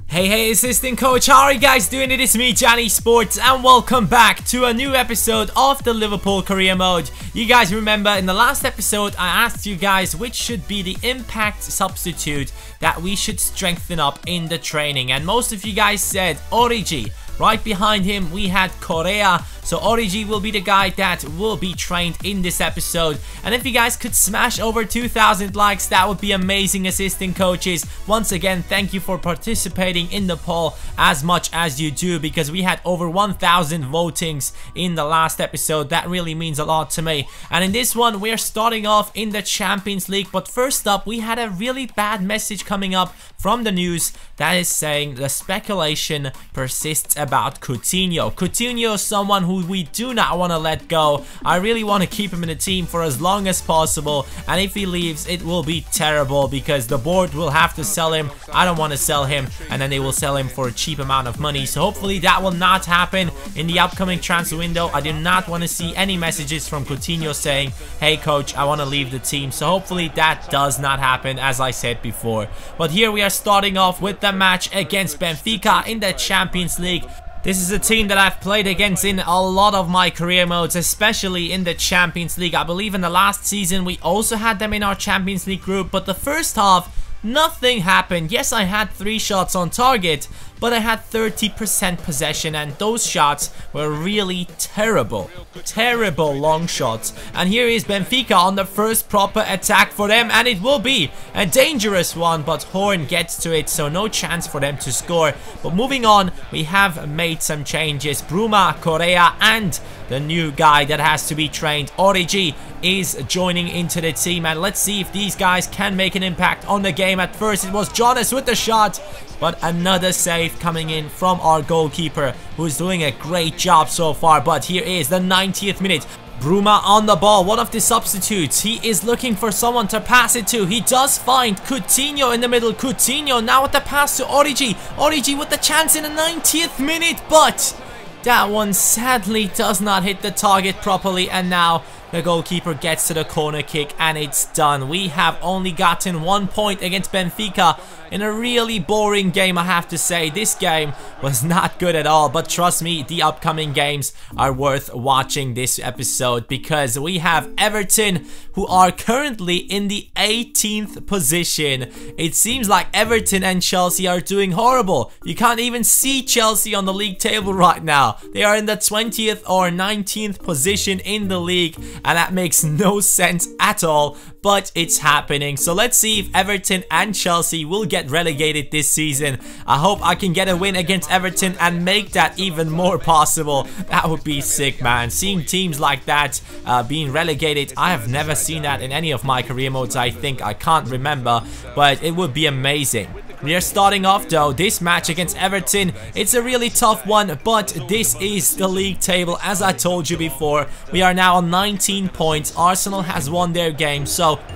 Hey, assistant coach, how are you guys doing? It is me, Johnny Sports, and welcome back to a new episode of the Liverpool Career Mode. You guys remember in the last episode, I asked you guys which should be the impact substitute that we should strengthen up in the training, and most of you guys said Origi. Right behind him, we had Correa. So Origi will be the guy that will be trained in this episode. And if you guys could smash over 2,000 likes, that would be amazing, assistant coaches. Once again, thank you for participating in the poll as much as you do, because we had over 1,000 votings in the last episode. That really means a lot to me. And in this one, we're starting off in the Champions League. But first up, we had a really bad message coming up from the news that is saying the speculation persists about Coutinho. Coutinho is someone who we do not want to let go. I really want to keep him in the team for as long as possible, and if he leaves, it will be terrible because the board will have to sell him. I don't want to sell him, and then they will sell him for a cheap amount of money. So hopefully that will not happen in the upcoming transfer window. I do not want to see any messages from Coutinho saying, hey coach, I want to leave the team. So hopefully that does not happen, as I said before. But here we are starting off with the match against Benfica in the Champions League. This is a team that I've played against in a lot of my career modes, especially in the Champions League. I believe in the last season we also had them in our Champions League group, but the first half, nothing happened. Yes, I had 3 shots on target, but I had 30% possession, and those shots were really terrible. Terrible long shots. And here is Benfica on the first proper attack for them, and it will be a dangerous one, but Horn gets to it, so no chance for them to score. But moving on, we have made some changes. Bruma, Correa, and the new guy that has to be trained, Origi, is joining into the team, and let's see if these guys can make an impact on the game. At first it was Jonas with the shot, but another save coming in from our goalkeeper, who's doing a great job so far. But here is the 90th minute. Bruma on the ball, one of the substitutes. He is looking for someone to pass it to. He does find Coutinho in the middle. Coutinho now with the pass to Origi. Origi with the chance in the 90th minute, but that one sadly does not hit the target properly, and now the goalkeeper gets to the corner kick and it's done. We have only gotten 1 point against Benfica in a really boring game, I have to say. This game was not good at all, but trust me, the upcoming games are worth watching this episode, because we have Everton, who are currently in the 18th position. It seems like Everton and Chelsea are doing horrible. You can't even see Chelsea on the league table right now. They are in the 20th or 19th position in the league, and that makes no sense at all, but it's happening. So let's see if Everton and Chelsea will get relegated this season. I hope I can get a win against Everton and make that even more possible. That would be sick, man. Seeing teams like that being relegated, I have never seen that in any of my career modes. I think I can't remember, but it would be amazing. We are starting off though this match against Everton. It's a really tough one, but this is the league table, as I told you before. We are now on 19 points. Arsenal has won their game,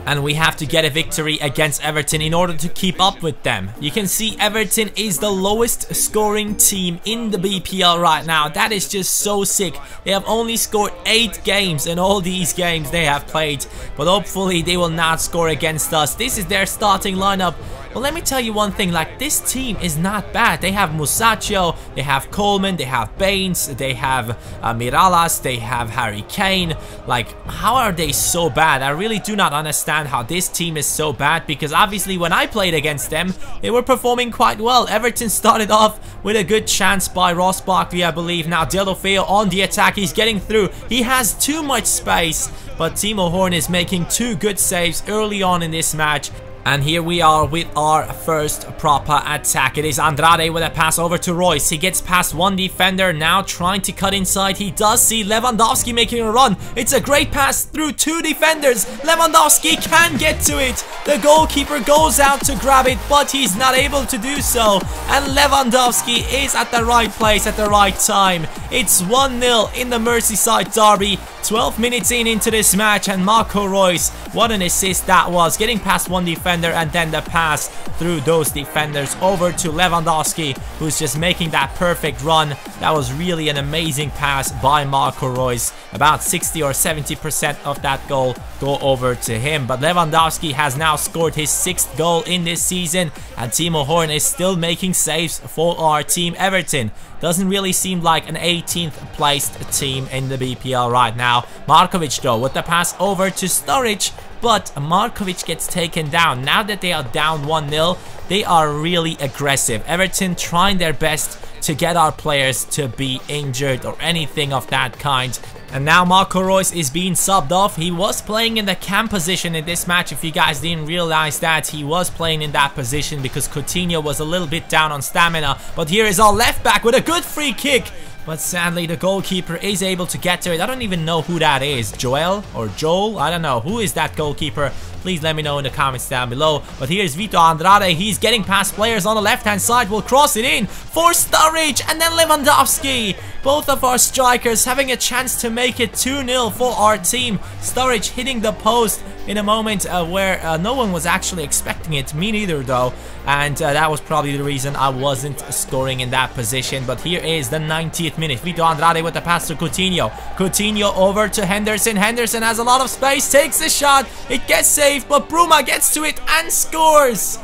and we have to get a victory against Everton in order to keep up with them. You can see Everton is the lowest scoring team in the BPL right now. That is just so sick. They have only scored 8 games in all these games they have played, but hopefully they will not score against us. This is their starting lineup. Well, let me tell you one thing, like, this team is not bad. They have Musacho, they have Coleman, they have Baines, they have Miralas, they have Harry Kane. Like, how are they so bad? I really do not understand how this team is so bad, because obviously when I played against them, they were performing quite well. Everton started off with a good chance by Ross Barkley, I believe. Now Deulofeu on the attack, he's getting through. He has too much space, but Timo Horn is making 2 good saves early on in this match. And here we are with our first proper attack. It is Andrade with a pass over to Royce. He gets past one defender, now trying to cut inside. He does see Lewandowski making a run. It's a great pass through 2 defenders. Lewandowski can get to it. The goalkeeper goes out to grab it, but he's not able to do so. And Lewandowski is at the right place at the right time. It's 1-0 in the Merseyside derby. 12 minutes into this match, and Marco Royce, what an assist that was, getting past one defender defender, and then the pass through those defenders over to Lewandowski, who's just making that perfect run. That was really an amazing pass by Marco Reus. About 60 or 70% of that goal go over to him. But Lewandowski has now scored his 6th goal in this season, and Timo Horn is still making saves for our team. Everton doesn't really seem like an 18th placed team in the BPL right now. Markovic though with the pass over to Sturridge, but Markovic gets taken down. Now that they are down 1-0, they are really aggressive. Everton trying their best to get our players to be injured or anything of that kind. And now Marco Reus is being subbed off. He was playing in the cam position in this match. If you guys didn't realize that, he was playing in that position because Coutinho was a little bit down on stamina. But here is our left back with a good free kick. But sadly, the goalkeeper is able to get to it. I don't even know who that is. Joel or Joel? I don't know. Who is that goalkeeper? Please let me know in the comments down below. But here's Vito Andrade. He's getting past players on the left-hand side. Will cross it in for Sturridge and then Lewandowski. Both of our strikers having a chance to make it 2-0 for our team. Sturridge hitting the post in a moment where no one was actually expecting it. Me neither though. And that was probably the reason I wasn't scoring in that position. But here is the 90th minute. Vito Andrade with the pass to Coutinho. Coutinho over to Henderson. Henderson has a lot of space. Takes a shot. It gets saved. But Bruma gets to it and scores.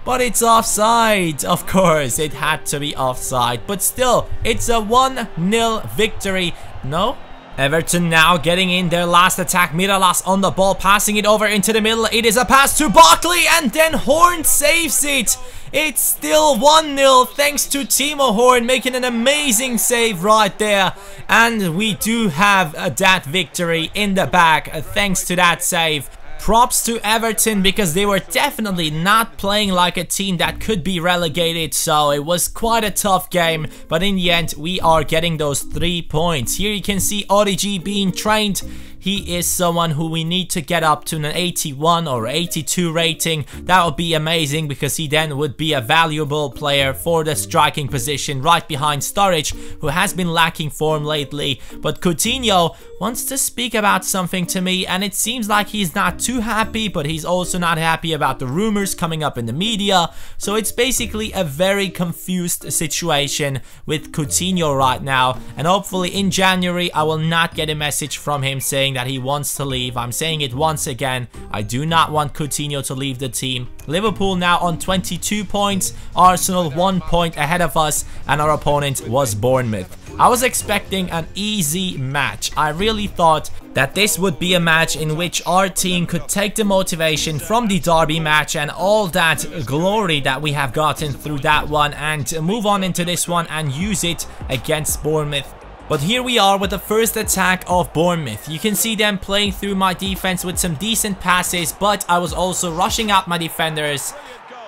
But it's offside. Of course, it had to be offside. But still, it's a 1-0 victory. No? Everton now getting in their last attack. Miralas on the ball, passing it over into the middle. It is a pass to Barkley and then Horn saves it. It's still 1-0 thanks to Timo Horn making an amazing save right there. And we do have that victory in the bag thanks to that save. Props to Everton because they were definitely not playing like a team that could be relegated, so it was quite a tough game, but in the end we are getting those 3 points. Here you can see Origi being trained. He is someone who we need to get up to an 81 or 82 rating. That would be amazing because he then would be a valuable player for the striking position right behind Sturridge, who has been lacking form lately. But Coutinho wants to speak about something to me, and it seems like he's not too happy, but he's also not happy about the rumors coming up in the media. So it's basically a very confused situation with Coutinho right now, and hopefully in January I will not get a message from him saying that he wants to leave. I'm saying it once again, I do not want Coutinho to leave the team. Liverpool now on 22 points, Arsenal 1 point ahead of us, and our opponent was Bournemouth. I was expecting an easy match. I really thought that this would be a match in which our team could take the motivation from the derby match and all that glory that we have gotten through that one and move on into this one and use it against Bournemouth. But here we are with the first attack of Bournemouth. You can see them playing through my defense with some decent passes, but I was also rushing out my defenders.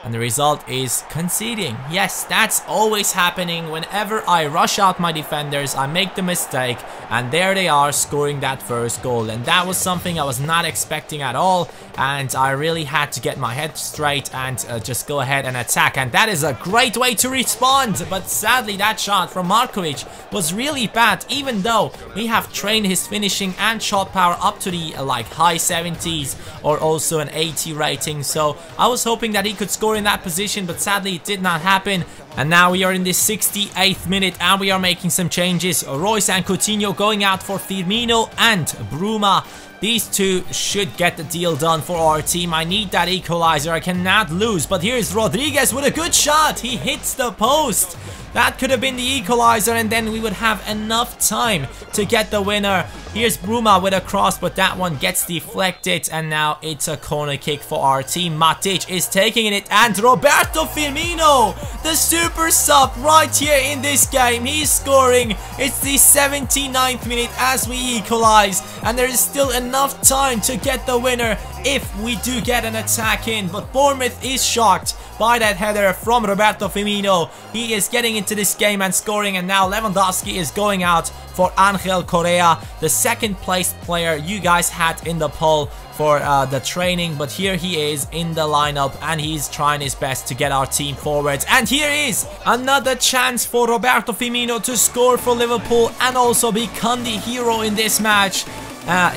And the result is conceding. Yes, that's always happening. Whenever I rush out my defenders, I make the mistake. And there they are scoring that first goal. And that was something I was not expecting at all. And I really had to get my head straight and just go ahead and attack. And that is a great way to respond. But sadly, that shot from Markovic was really bad. Even though we have trained his finishing and shot power up to the like high 70s or also an 80 rating. So I was hoping that he could score in that position, but sadly it did not happen. And now we are in the 68th minute and we are making some changes. Reus and Coutinho going out for Firmino and Bruma. These two should get the deal done for our team. I need that equalizer. I cannot lose. But here's Rodriguez with a good shot. He hits the post. That could have been the equalizer, and then we would have enough time to get the winner. Here's Bruma with a cross, but that one gets deflected, and now it's a corner kick for our team. Matic is taking it, and Roberto Firmino, the super sub right here in this game. He's scoring. It's the 79th minute as we equalize, and there is still enough time to get the winner if we do get an attack in. But Bournemouth is shocked by that header from Roberto Firmino. He is getting into this game and scoring, and now Lewandowski is going out for Angel Correa, the second placed player you guys had in the poll for the training. But here he is in the lineup and he's trying his best to get our team forwards. And here is another chance for Roberto Firmino to score for Liverpool and also become the hero in this match.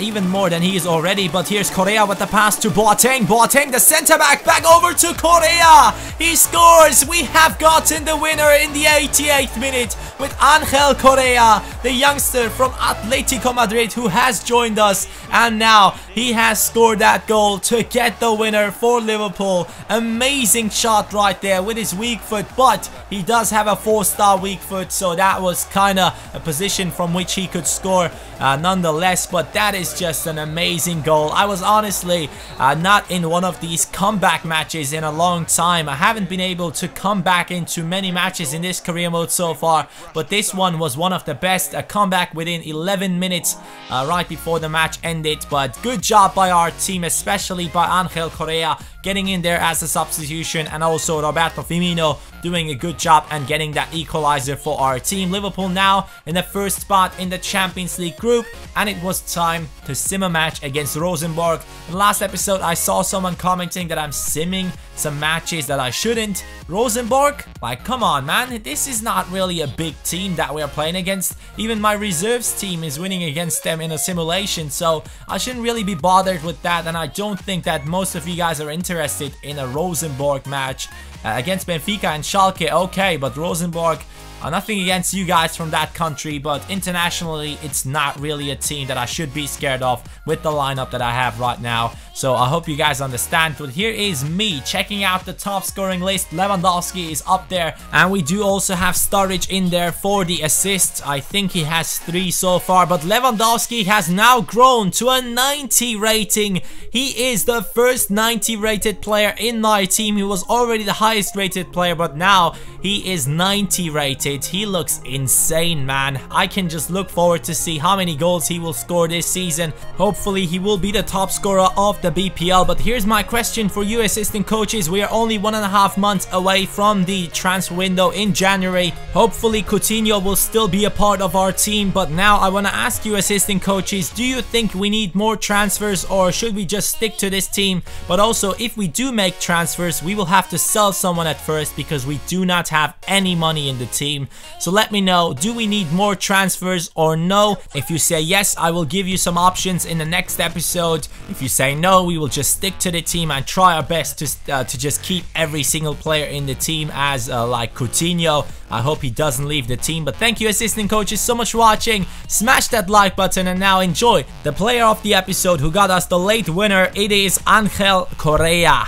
even more than he is already. But here's Correa with the pass to Boateng. Boateng, the center back over to Correa. He scores. We have gotten the winner in the 88th minute with Angel Correa, the youngster from Atletico Madrid who has joined us, and now he has scored that goal to get the winner for Liverpool. Amazing shot right there with his weak foot, but he does have a 4-star weak foot, so that was kind of a position from which he could score nonetheless. But that is just an amazing goal. I was honestly not in one of these comeback matches in a long time. I haven't been able to come back into many matches in this career mode so far, but this one was one of the best. A comeback within 11 minutes right before the match ended. But good job by our team, especially by Angel Correa getting in there as a substitution, and also Roberto Firmino doing a good job and getting that equalizer for our team. Liverpool now in the first spot in the Champions League group, and it was time to sim a match against Rosenborg. In the last episode I saw someone commenting that I'm simming some matches that I shouldn't. Rosenborg? Like, come on, man. This is not really a big team that we are playing against. Even my reserves team is winning against them in a simulation, so I shouldn't really be bothered with that, and I don't think that most of you guys are interested in a Rosenborg match against Benfica and Schalke. Okay, but Rosenborg, nothing against you guys from that country, but internationally it's not really a team that I should be scared of with the lineup that I have right now. So I hope you guys understand. But here is me checking out the top scoring list. Lewandowski is up there, and we do also have Sturridge in there for the assists. I think he has 3 so far, but Lewandowski has now grown to a 90 rating. He is the first 90 rated player in my team. He was already the highest rated player, but now he is 90 rated. He looks insane, man. I can just look forward to see how many goals he will score this season. Hopefully he will be the top scorer of the BPL. But here's my question for you assistant coaches. We are only 1.5 months away from the transfer window in January. Hopefully Coutinho will still be a part of our team, but now I want to ask you assistant coaches, do you think we need more transfers, or should we just stick to this team? But also, if we do make transfers, we will have to sell someone at first because we do not have any money in the team. So let me know, do we need more transfers or no? If you say yes, I will give you some options in the next episode. If you say no, we will just stick to the team and try our best to just keep every single player in the team as like Coutinho. I hope he doesn't leave the team. But thank you assistant coaches so much for watching. Smash that like button and now enjoy the player of the episode who got us the late winner. It is Angel Correa.